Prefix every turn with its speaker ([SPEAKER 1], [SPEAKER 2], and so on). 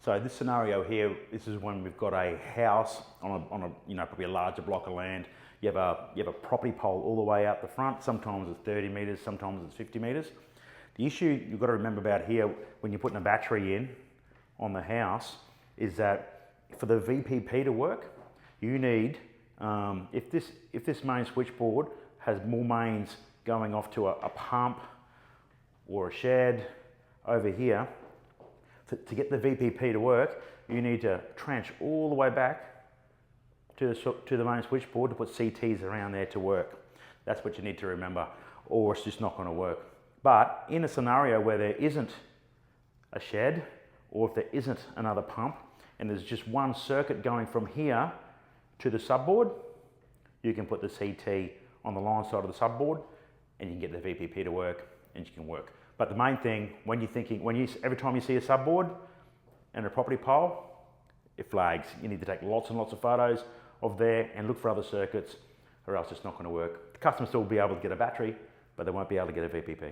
[SPEAKER 1] So this scenario here, this is when we've got a house on a probably a larger block of land. You have a property pole all the way out the front. Sometimes it's 30 meters, sometimes it's 50 meters. The issue you've got to remember about here when you're putting a battery in on the house is that for the VPP to work, you need, if this main switchboard has more mains going off to a pump or a shed over here, to get the VPP to work, you need to tranche all the way back to the main switchboard to put CTs around there to work. That's what you need to remember, or it's just not going to work. But in a scenario where there isn't a shed, or if there isn't another pump, and there's just one circuit going from here to the subboard, you can put the CT on the line side of the subboard, and you can get the VPP to work, and you can work. But the main thing, every time you see a subboard and a property pole, it flags. You need to take lots and lots of photos of there and look for other circuits, or else it's not going to work. The customer still will be able to get a battery, but they won't be able to get a VPP.